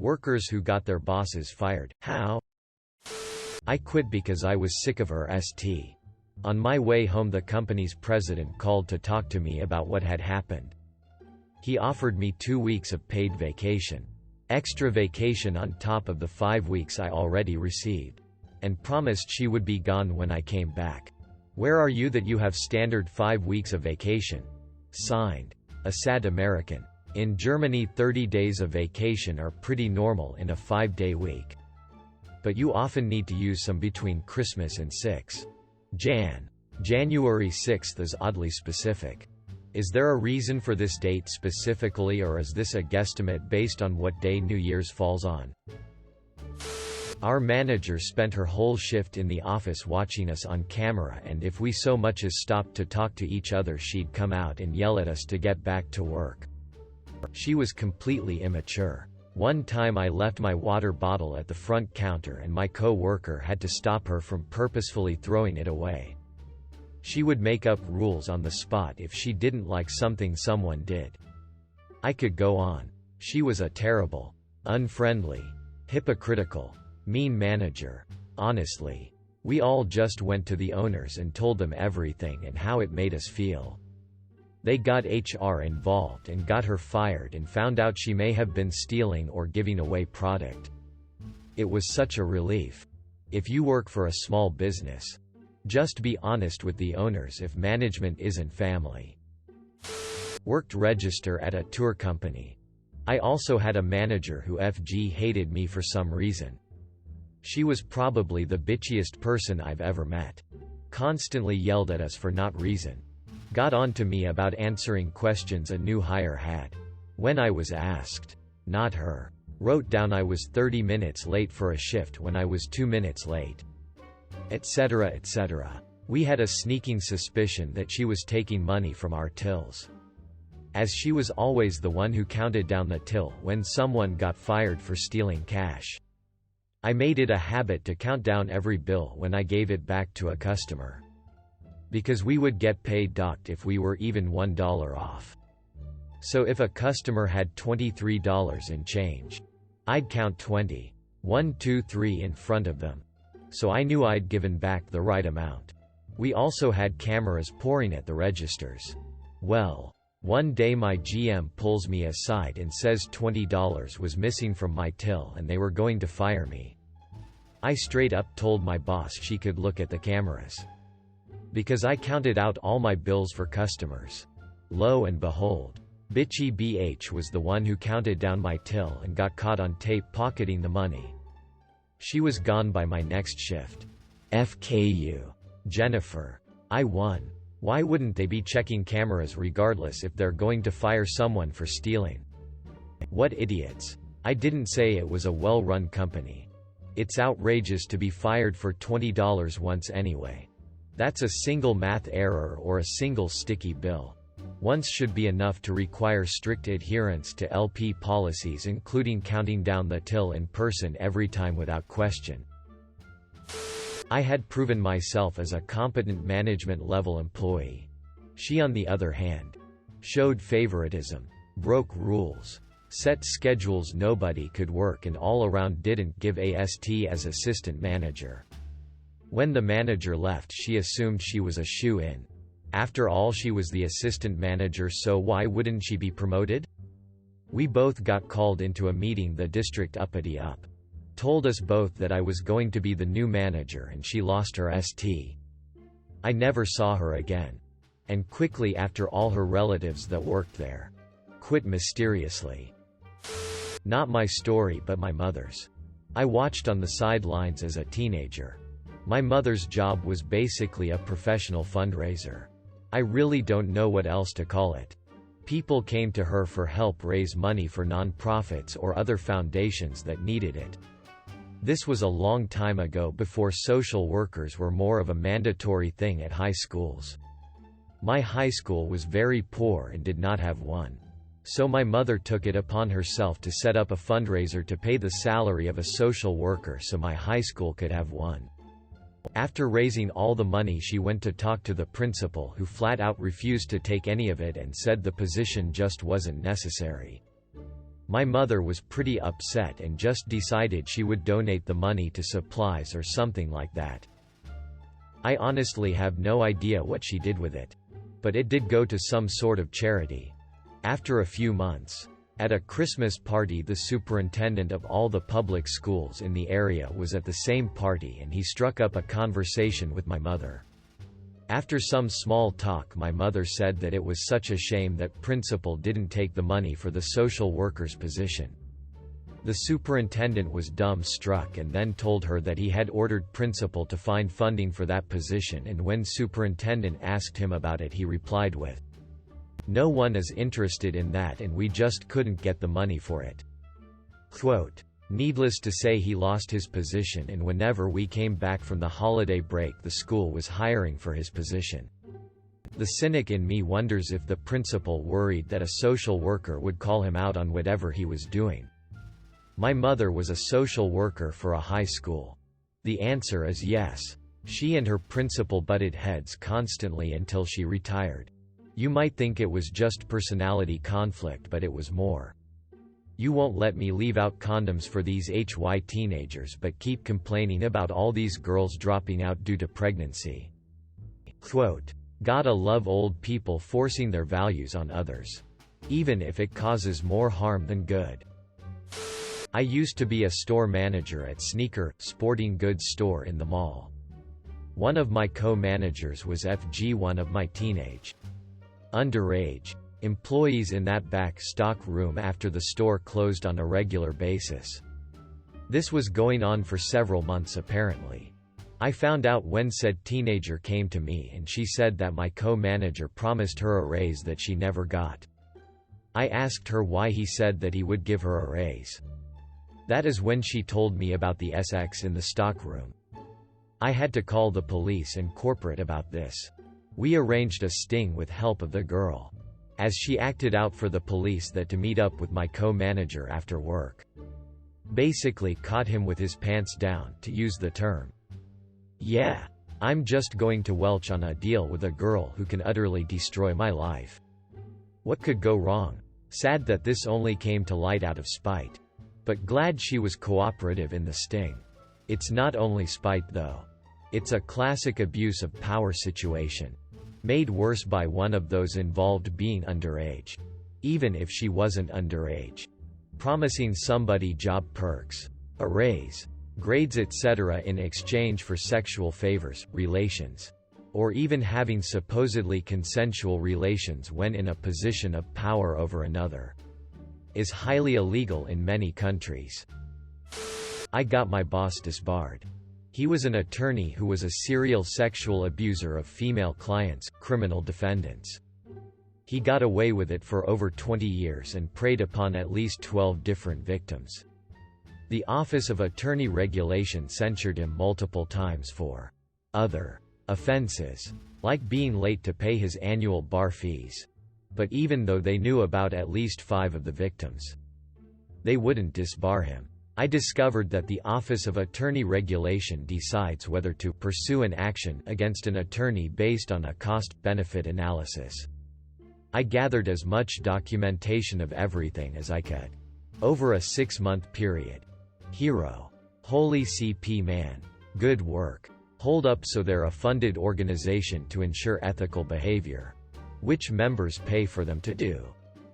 Workers who got their bosses fired. How? I quit because I was sick of her st. On my way home, the company's president called to talk to me about what had happened. He offered me 2 weeks of paid vacation. Extra vacation on top of the 5 weeks I already received. And promised she would be gone when I came back. Where are you that you have standard 5 weeks of vacation? Signed. A sad American. In Germany, 30 days of vacation are pretty normal in a 5-day week. But you often need to use some between Christmas and January 6th is oddly specific. Is there a reason for this date specifically, or is this a guesstimate based on what day New Year's falls on? Our manager spent her whole shift in the office watching us on camera, and if we so much as stopped to talk to each other, she'd come out and yell at us to get back to work. She was completely immature. One time I left my water bottle at the front counter and my co-worker had to stop her from purposefully throwing it away. She would make up rules on the spot if she didn't like something someone did. I could go on. She was a terrible, unfriendly, hypocritical, mean manager. Honestly, we all just went to the owners and told them everything and how it made us feel. They got HR involved and got her fired and found out she may have been stealing or giving away product. It was such a relief. If you work for a small business, just be honest with the owners if management isn't family. Worked register at a tour company. I also had a manager who hated me for some reason. She was probably the bitchiest person I've ever met. Constantly yelled at us for not reason. Got on to me about answering questions a new hire had. When I was asked, not her. Wrote down I was 30 minutes late for a shift when I was 2 minutes late. Etc. etc. We had a sneaking suspicion that she was taking money from our tills. As she was always the one who counted down the till when someone got fired for stealing cash. I made it a habit to count down every bill when I gave it back to a customer. Because we would get paid docked if we were even $1 off. So if a customer had $23 in change, I'd count 20, 1, 2, 3 in front of them. So I knew I'd given back the right amount. We also had cameras pouring at the registers. Well, one day my GM pulls me aside and says $20 was missing from my till and they were going to fire me. I straight up told my boss she could look at the cameras. Because I counted out all my bills for customers. Lo and behold, bitchy BH was the one who counted down my till and got caught on tape pocketing the money. She was gone by my next shift. FKU. Jennifer. I won. Why wouldn't they be checking cameras regardless if they're going to fire someone for stealing? What idiots. I didn't say it was a well-run company. It's outrageous to be fired for $20 once anyway. That's a single math error or a single sticky bill. Once should be enough to require strict adherence to LP policies, including counting down the till in person every time without question. I had proven myself as a competent management-level employee. She, on the other hand, showed favoritism, broke rules, set schedules nobody could work, and all around didn't give a st as assistant manager. When the manager left, she assumed she was a shoo-in. After all, she was the assistant manager, so why wouldn't she be promoted? We both got called into a meeting. The district uppity up. Told us both that I was going to be the new manager and she lost her st. I never saw her again. And quickly after, all her relatives that worked there quit mysteriously. Not my story, but my mother's. I watched on the sidelines as a teenager. My mother's job was basically a professional fundraiser. I really don't know what else to call it. People came to her for help raise money for nonprofits or other foundations that needed it. This was a long time ago, before social workers were more of a mandatory thing at high schools. My high school was very poor and did not have one. So my mother took it upon herself to set up a fundraiser to pay the salary of a social worker so my high school could have one. After raising all the money, she went to talk to the principal, who flat out refused to take any of it and said the position just wasn't necessary. My mother was pretty upset and just decided she would donate the money to supplies or something like that. I honestly have no idea what she did with it. But it did go to some sort of charity. After a few months, at a Christmas party, the superintendent of all the public schools in the area was at the same party, and he struck up a conversation with my mother. After some small talk, my mother said that it was such a shame that principal didn't take the money for the social worker's position. The superintendent was dumbstruck and then told her that he had ordered principal to find funding for that position, and when superintendent asked him about it, he replied with, "No one is interested in that, and we just couldn't get the money for it." Quote, needless to say, he lost his position, and whenever we came back from the holiday break, the school was hiring for his position. The cynic in me wonders if the principal worried that a social worker would call him out on whatever he was doing. My mother was a social worker for a high school. The answer is yes. She and her principal butted heads constantly until she retired. You might think it was just personality conflict, but it was more. You won't let me leave out condoms for these HY teenagers, but keep complaining about all these girls dropping out due to pregnancy. Quote, gotta love old people forcing their values on others, even if it causes more harm than good. I used to be a store manager at sneaker, sporting goods store in the mall. One of my co-managers was FG, one of my teenage underage employees in that back stock room after the store closed on a regular basis. This was going on for several months apparently. I found out when said teenager came to me, and she said that my co-manager promised her a raise that she never got. I asked her why he said that he would give her a raise. That is when she told me about the SX in the stockroom. I had to call the police and corporate about this. We arranged a sting with help of the girl, as she acted out for the police that to meet up with my co-manager after work. Basically caught him with his pants down, to use the term. Yeah, I'm just going to welch on a deal with a girl who can utterly destroy my life. What could go wrong? Sad that this only came to light out of spite. But glad she was cooperative in the sting. It's not only spite though. It's a classic abuse of power situation, made worse by one of those involved being underage. Even if she wasn't underage. Promising somebody job perks, a raise, grades etc. in exchange for sexual favors, relations, or even having supposedly consensual relations when in a position of power over another, is highly illegal in many countries. I got my boss disbarred. He was an attorney who was a serial sexual abuser of female clients, criminal defendants. He got away with it for over 20 years and preyed upon at least 12 different victims. The Office of Attorney Regulation censured him multiple times for other offenses, like being late to pay his annual bar fees. But even though they knew about at least 5 of the victims, they wouldn't disbar him. I discovered that the Office of Attorney Regulation decides whether to pursue an action against an attorney based on a cost-benefit analysis. I gathered as much documentation of everything as I could. Over a 6-month period. Hero. Holy CP man. Good work. Hold up, so they're a funded organization to ensure ethical behavior, which members pay for them to do.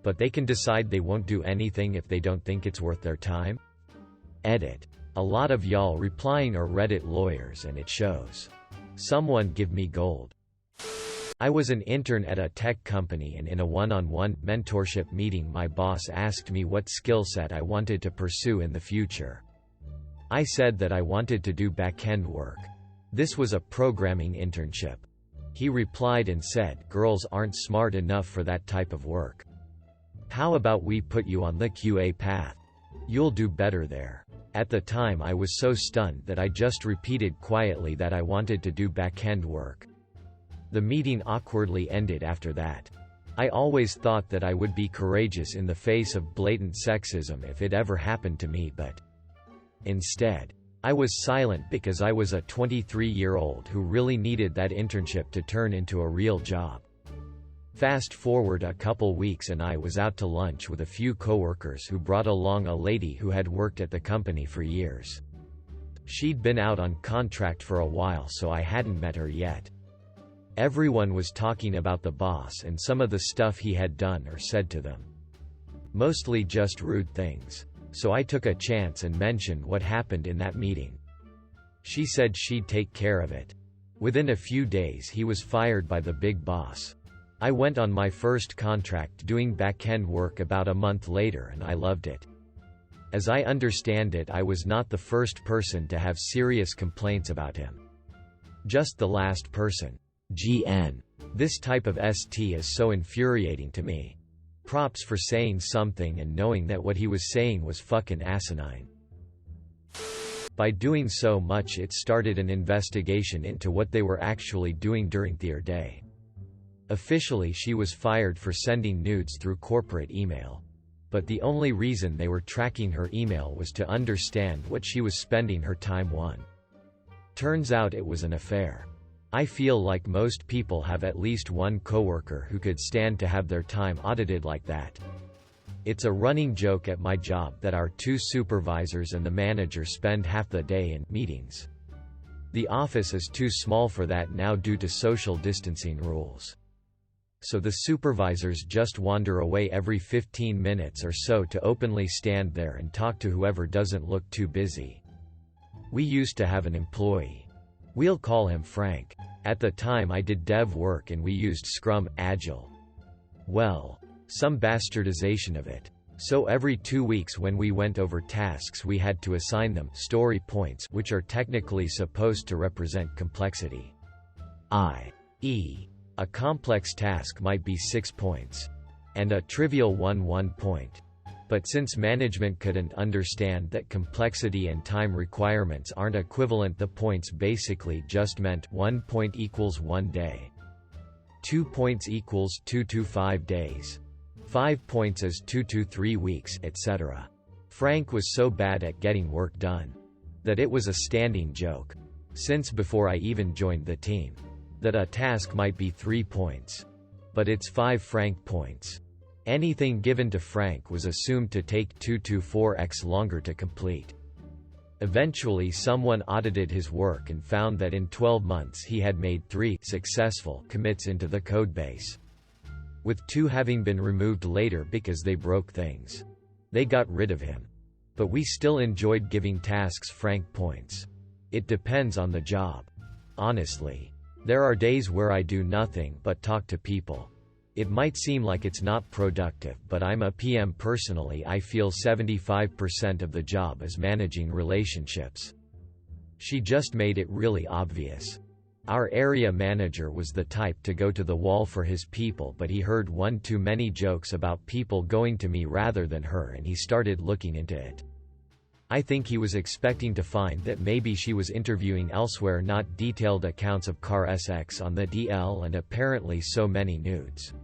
But they can decide they won't do anything if they don't think it's worth their time? Edit. A lot of y'all replying are Reddit lawyers, and it shows. Someone give me gold. I was an intern at a tech company, and in a one-on-one mentorship meeting my boss asked me what skill set I wanted to pursue in the future. I said that I wanted to do back-end work. This was a programming internship. He replied and said, "Girls aren't smart enough for that type of work. How about we put you on the QA path? You'll do better there." At the time I was so stunned that I just repeated quietly that I wanted to do back-end work. The meeting awkwardly ended after that. I always thought that I would be courageous in the face of blatant sexism if it ever happened to me, but instead, I was silent because I was a 23-year-old who really needed that internship to turn into a real job. Fast forward a couple weeks and I was out to lunch with a few coworkers who brought along a lady who had worked at the company for years. She'd been out on contract for a while, so I hadn't met her yet. Everyone was talking about the boss and some of the stuff he had done or said to them. Mostly just rude things. So I took a chance and mentioned what happened in that meeting. She said she'd take care of it. Within a few days he was fired by the big boss. I went on my first contract doing back-end work about a month later and I loved it. As I understand it, I was not the first person to have serious complaints about him. Just the last person. GN. This type of ST is so infuriating to me. Props for saying something and knowing that what he was saying was fucking asinine. By doing so much, it started an investigation into what they were actually doing during their day. Officially, she was fired for sending nudes through corporate email. But the only reason they were tracking her email was to understand what she was spending her time on. Turns out it was an affair. I feel like most people have at least one coworker who could stand to have their time audited like that. It's a running joke at my job that our two supervisors and the manager spend half the day in meetings. The office is too small for that now due to social distancing rules. So the supervisors just wander away every 15 minutes or so to openly stand there and talk to whoever doesn't look too busy. We used to have an employee. We'll call him Frank. At the time I did dev work and we used Scrum, Agile. Well, some bastardization of it. So every 2 weeks when we went over tasks we had to assign them story points, which are technically supposed to represent complexity. i.e., a complex task might be 6 points. And a trivial one 1 point. But since management couldn't understand that complexity and time requirements aren't equivalent, the points basically just meant 1 point equals 1 day. 2 points equals 2 to 5 days. 5 points is 2 to 3 weeks, etc. Frank was so bad at getting work done that it was a standing joke. Since before I even joined the team. That a task might be 3 points. But it's 5 Frank points. Anything given to Frank was assumed to take 2 to 4x longer to complete. Eventually someone audited his work and found that in 12 months he had made 3 successful commits into the codebase. With 2 having been removed later because they broke things. They got rid of him. But we still enjoyed giving tasks Frank points. It depends on the job. Honestly. There are days where I do nothing but talk to people. It might seem like it's not productive, but I'm a PM personally. I feel 75% of the job is managing relationships. She just made it really obvious. Our area manager was the type to go to the wall for his people, but he heard one too many jokes about people going to me rather than her and he started looking into it. I think he was expecting to find that maybe she was interviewing elsewhere, not detailed accounts of car SX on the DL and apparently so many nudes.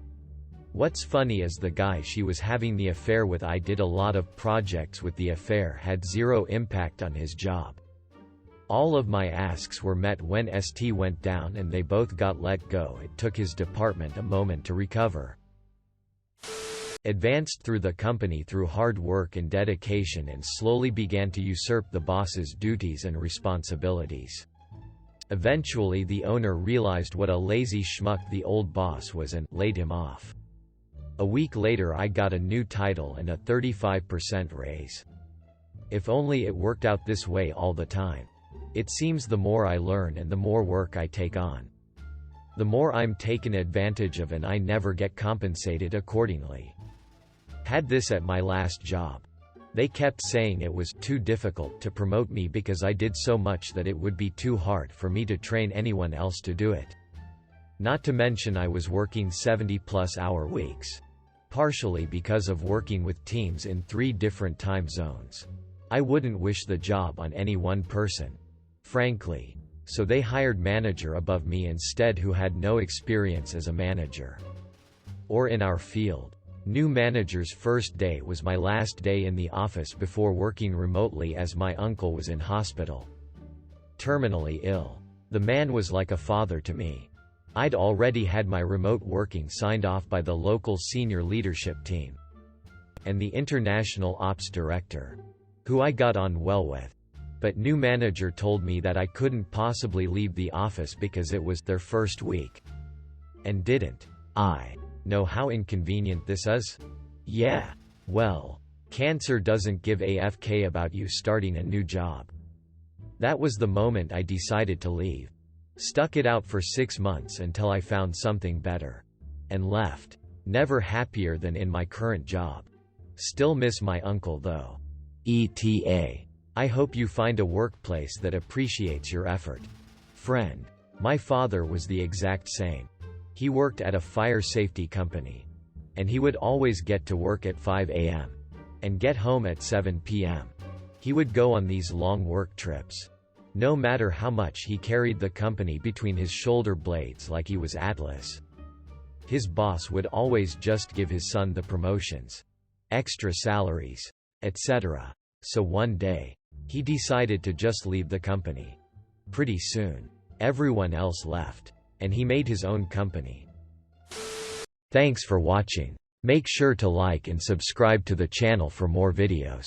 What's funny is the guy she was having the affair with, I did a lot of projects with, the affair had zero impact on his job. All of my asks were met when ST went down and they both got let go. It took his department a moment to recover. Advanced through the company through hard work and dedication and slowly began to usurp the boss's duties and responsibilities. Eventually the owner realized what a lazy schmuck the old boss was and laid him off. A week later I got a new title and a 35% raise. If only it worked out this way all the time. It seems the more I learn and the more work I take on, the more I'm taken advantage of and I never get compensated accordingly. Had this at my last job. They kept saying it was too difficult to promote me because I did so much that it would be too hard for me to train anyone else to do it. Not to mention I was working 70-plus-hour weeks. Partially because of working with teams in 3 different time zones. I wouldn't wish the job on any one person. Frankly. So they hired manager above me instead who had no experience as a manager. Or in our field. New manager's first day was my last day in the office before working remotely as my uncle was in hospital. Terminally ill. The man was like a father to me. I'd already had my remote working signed off by the local senior leadership team and the international ops director, who I got on well with. But new manager told me that I couldn't possibly leave the office because it was their first week. And didn't I know how inconvenient this is? Yeah. Well, cancer doesn't give AFK about you starting a new job. That was the moment I decided to leave. Stuck it out for 6 months until I found something better. And left. Never happier than in my current job. Still miss my uncle though. ETA. I hope you find a workplace that appreciates your effort. Friend. My father was the exact same. He worked at a fire safety company. And he would always get to work at 5 a.m. and get home at 7 p.m. He would go on these long work trips. No matter how much he carried the company between his shoulder blades like he was Atlas. His boss would always just give his son the promotions, extra salaries, etc. So one day, he decided to just leave the company. Pretty soon, everyone else left, and he made his own company. Thanks for watching. Make sure to like and subscribe to the channel for more videos.